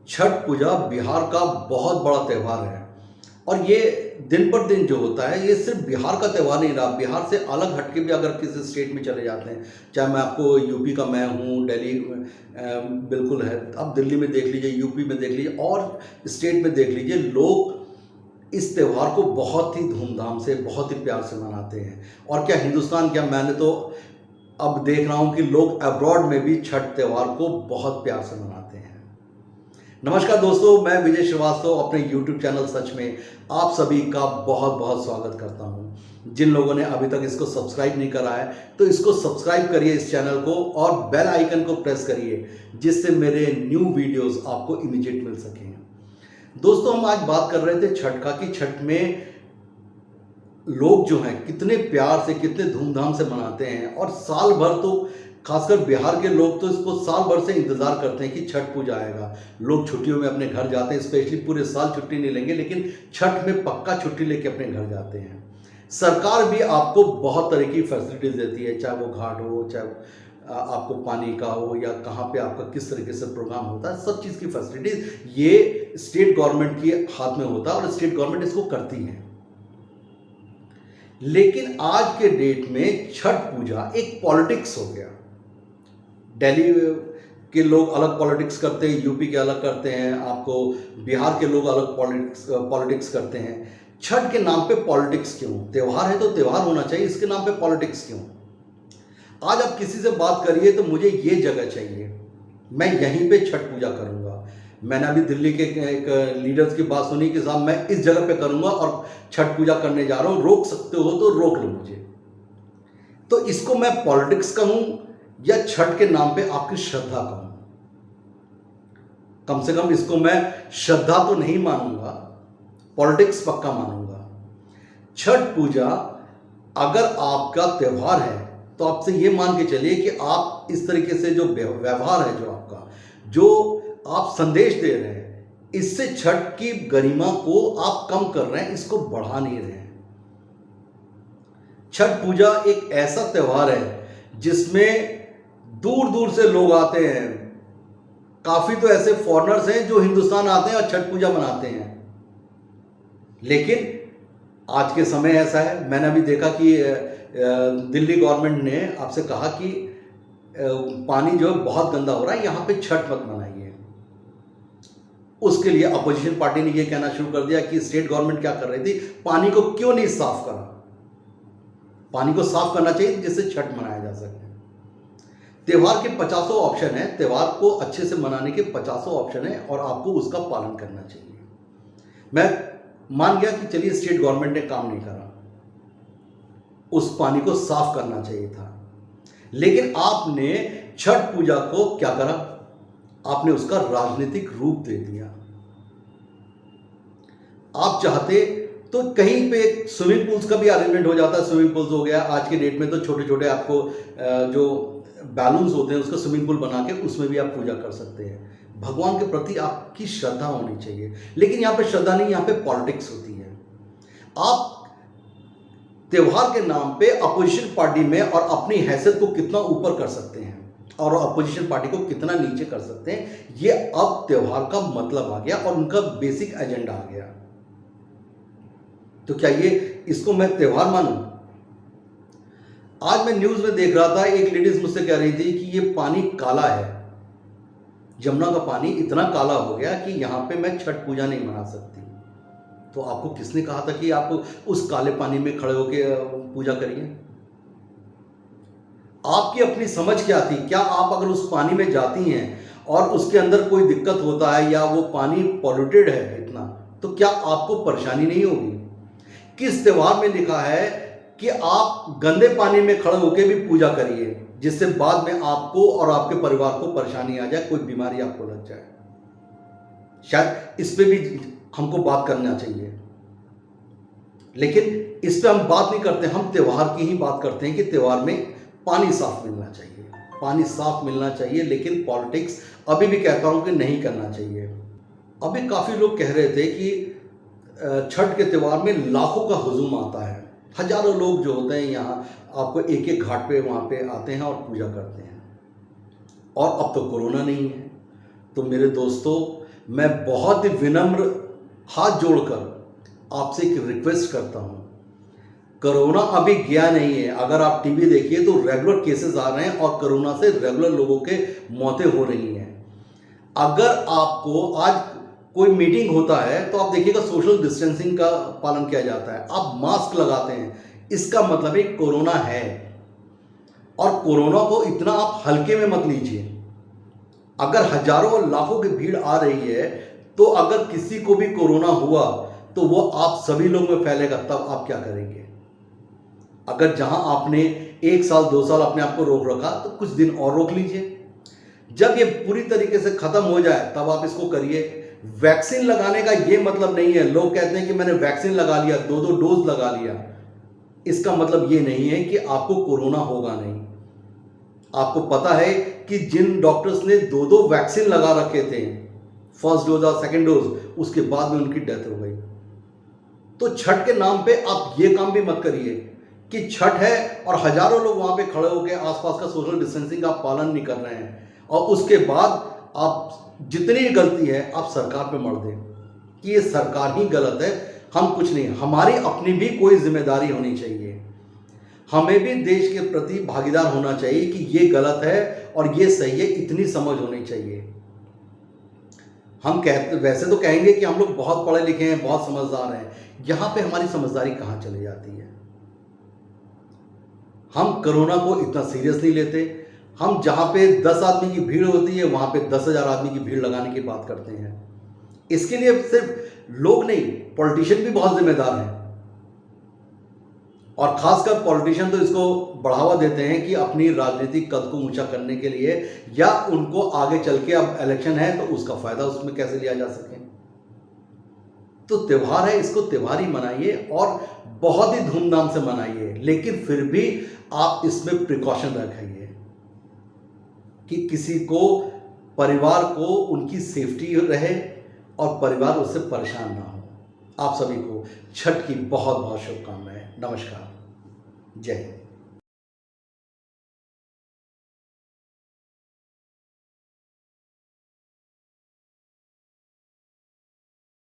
छठ पूजा बिहार का बहुत बड़ा त्यौहार है और ये दिन पर दिन जो होता है ये सिर्फ बिहार का त्यौहार नहीं रहा। बिहार से अलग हटके भी अगर किसी स्टेट में चले जाते हैं, चाहे मैं आपको यूपी का मैं हूँ, दिल्ली बिल्कुल है, आप दिल्ली में देख लीजिए, यूपी में देख लीजिए और स्टेट में देख लीजिए, लोग इस त्यौहार को बहुत ही धूमधाम से, बहुत ही प्यार से मनाते हैं। और क्या हिंदुस्तान, क्या मैंने तो अब देख रहा हूँ कि लोग अब्रॉड में भी छठ त्यौहार को बहुत प्यार से मनाते हैं। नमस्कार दोस्तों, मैं विजय श्रीवास्तव अपने YouTube चैनल सच में आप सभी का बहुत बहुत स्वागत करता हूं। जिन लोगों ने अभी तक इसको सब्सक्राइब नहीं करा है तो इसको सब्सक्राइब करिए इस चैनल को और बेल आइकन को प्रेस करिए, जिससे मेरे न्यू वीडियोस आपको इमीडिएट मिल सकें। दोस्तों, हम आज बात कर रहे थे छठ का कि छठ में लोग जो हैं कितने प्यार से, कितने धूमधाम से मनाते हैं और साल भर तो, खासकर बिहार के लोग तो इसको साल भर से इंतज़ार करते हैं कि छठ पूजा आएगा। लोग छुट्टियों में अपने घर जाते हैं, स्पेशली पूरे साल छुट्टी नहीं लेंगे लेकिन छठ में पक्का छुट्टी लेके अपने घर जाते हैं। सरकार भी आपको बहुत तरह की फैसिलिटीज़ देती है, चाहे वो घाट हो, चाहे आपको पानी का हो, या कहाँ पे आपका किस तरीके से प्रोग्राम होता है, सब चीज़ की फैसिलिटीज़ ये स्टेट गवर्नमेंट के हाथ में होता है और स्टेट गवर्नमेंट इसको करती है। लेकिन आज के डेट में छठ पूजा एक पॉलिटिक्स हो गया। दिल्ली के लोग अलग पॉलिटिक्स करते हैं, यूपी के अलग करते हैं, आपको बिहार के लोग अलग पॉलिटिक्स करते हैं। छठ के नाम पे पॉलिटिक्स क्यों? त्यौहार है तो त्यौहार होना चाहिए, इसके नाम पे पॉलिटिक्स क्यों? आज आप किसी से बात करिए तो मुझे ये जगह चाहिए, मैं यहीं पे छठ पूजा करूंगा। मैंने अभी दिल्ली के एक लीडर्स की बात सुनी कि साहब मैं इस जगह पे करूंगा और छठ पूजा करने जा रहा हूं, रोक सकते हो तो रोक लो मुझे। तो इसको मैं पॉलिटिक्स कहूं या छठ के नाम पे आपकी श्रद्धा कहूं? कम से कम इसको मैं श्रद्धा तो नहीं मानूंगा, पॉलिटिक्स पक्का मानूंगा। छठ पूजा अगर आपका त्यौहार है तो आपसे ये मान के चलिए कि आप इस तरीके से जो व्यवहार है, जो आपका, जो आप संदेश दे रहे हैं, इससे छठ की गरिमा को आप कम कर रहे हैं, इसको बढ़ा नहीं रहे हैं। छठ पूजा एक ऐसा त्यौहार है जिसमें दूर दूर से लोग आते हैं। काफी तो ऐसे फॉरेनर्स हैं जो हिंदुस्तान आते हैं और छठ पूजा मनाते हैं। लेकिन आज के समय ऐसा है, मैंने अभी देखा कि दिल्ली गवर्नमेंट ने आपसे कहा कि पानी जो है बहुत गंदा हो रहा है, यहां पे छठ मत मनाइए। उसके लिए अपोजिशन पार्टी ने यह कहना शुरू कर दिया कि स्टेट गवर्नमेंट क्या कर रही थी, पानी को क्यों नहीं साफ करा? पानी को साफ करना चाहिए जिससे छठ मनाया जा सके। त्यौहार के 50 ऑप्शन है, त्यौहार को अच्छे से मनाने के 50 ऑप्शन है और आपको उसका पालन करना चाहिए। मैं मान गया कि चलिए स्टेट गवर्नमेंट ने काम नहीं करा, उस पानी को साफ करना चाहिए था, लेकिन आपने छठ पूजा को क्या करा? आपने उसका राजनीतिक रूप दे दिया। आप चाहते तो कहीं पे स्विमिंग पूल्स का भी अरेंजमेंट हो जाता है, स्विमिंग पूल्स हो गया। आज के डेट में तो छोटे छोटे आपको जो बैलून्स होते हैं उसका स्विमिंग पूल बना के उसमें भी आप पूजा कर सकते हैं। भगवान के प्रति आपकी श्रद्धा होनी चाहिए, लेकिन यहाँ पे श्रद्धा नहीं, यहाँ पे पॉलिटिक्स होती है। आप त्योहार के नाम पे अपोजिशन पार्टी में और अपनी हैसियत को कितना ऊपर कर सकते हैं और अपोजिशन पार्टी को कितना नीचे कर सकते हैं, ये अब त्योहार का मतलब आ गया और उनका बेसिक एजेंडा आ गया। तो क्या ये इसको मैं त्योहार मानूं? आज मैं न्यूज में देख रहा था, एक लेडीज मुझसे कह रही थी कि ये पानी काला है, यमुना का पानी इतना काला हो गया कि यहां पे मैं छठ पूजा नहीं मना सकती। तो आपको किसने कहा था कि आप उस काले पानी में खड़े होकर पूजा करिए? आपकी अपनी समझ क्या थी? क्या आप अगर उस पानी में जाती हैं और उसके अंदर कोई दिक्कत होता है या वो पानी पॉल्यूटेड है इतना, तो क्या आपको परेशानी नहीं होगी? किस त्यौहार में लिखा है कि आप गंदे पानी में खड़े होकर भी पूजा करिए, जिससे बाद में आपको और आपके परिवार को परेशानी आ जाए, कोई बीमारी आपको लग जाए? शायद इस पे भी हमको बात करना चाहिए, लेकिन इस पे हम बात नहीं करते। हम त्यौहार की ही बात करते हैं कि त्यौहार में पानी साफ मिलना चाहिए, पानी साफ मिलना चाहिए, लेकिन पॉलिटिक्स अभी भी कहता हूं कि नहीं करना चाहिए। अभी काफी लोग कह रहे थे कि छठ के त्यौहार में लाखों का हुजूम आता है, हजारों लोग जो होते हैं यहाँ आपको एक एक घाट पे वहाँ पे आते हैं और पूजा करते हैं। और अब तो कोरोना नहीं है, तो मेरे दोस्तों मैं बहुत ही विनम्र हाथ जोड़कर आपसे एक रिक्वेस्ट करता हूँ, कोरोना अभी गया नहीं है। अगर आप टीवी देखिए तो रेगुलर केसेस आ रहे हैं और कोरोना से रेगुलर लोगों के मौतें हो रही हैं। अगर आपको आज कोई मीटिंग होता है तो आप देखिएगा सोशल डिस्टेंसिंग का पालन किया जाता है, आप मास्क लगाते हैं, इसका मतलब है कोरोना है। और कोरोना को इतना आप हल्के में मत लीजिए। अगर हजारों और लाखों की भीड़ आ रही है तो अगर किसी को भी कोरोना हुआ तो वो आप सभी लोगों में फैलेगा, तब आप क्या करेंगे? अगर जहां आपने 1 साल 2 साल अपने आप को रोक रखा तो कुछ दिन और रोक लीजिए। जब ये पूरी तरीके से खत्म हो जाए तब आप इसको करिए। वैक्सीन लगाने का ये मतलब नहीं है, लोग कहते हैं कि मैंने वैक्सीन लगा लिया, 2-2 डोज लगा लिया, इसका मतलब ये नहीं है कि आपको कोरोना होगा नहीं। आपको पता है कि जिन डॉक्टर्स ने 2-2 वैक्सीन लगा रखे थे, फर्स्ट डोज और सेकंड डोज, उसके बाद में उनकी डेथ हो गई। तो छठ के नाम पे आप ये काम भी मत करिए कि छठ है और हजारों लोग वहां पे खड़े होकर आसपास का सोशल डिस्टेंसिंग का पालन नहीं कर रहे हैं और उसके बाद आप जितनी गलती है आप सरकार पे मर दें कि ये सरकार ही गलत है, हम कुछ नहीं। हमारी अपनी भी कोई जिम्मेदारी होनी चाहिए, हमें भी देश के प्रति भागीदार होना चाहिए कि ये गलत है और ये सही है, इतनी समझ होनी चाहिए। हम कहते वैसे तो कहेंगे कि हम लोग बहुत पढ़े लिखे हैं, बहुत समझदार हैं, यहां पे हमारी समझदारी कहां चली जाती है? हम कोरोना को इतना सीरियस नहीं लेते। हम जहां पे 10 आदमी की भीड़ होती है वहां पे 10,000 आदमी की भीड़ लगाने की बात करते हैं। इसके लिए सिर्फ लोग नहीं, पॉलिटिशियन भी बहुत जिम्मेदार हैं और खासकर पॉलिटिशियन तो इसको बढ़ावा देते हैं कि अपनी राजनीतिक कद को ऊंचा करने के लिए, या उनको आगे चल के अब इलेक्शन है तो उसका फायदा उसमें कैसे लिया जा सके। तो त्यौहार है, इसको त्यौहार ही मनाइए और बहुत ही धूमधाम से मनाइए, लेकिन फिर भी आप इसमें प्रिकॉशन रखिए कि किसी को, परिवार को उनकी सेफ्टी रहे और परिवार उससे परेशान ना हो। आप सभी को छठ की बहुत बहुत शुभकामनाएं। नमस्कार, जय हिंद।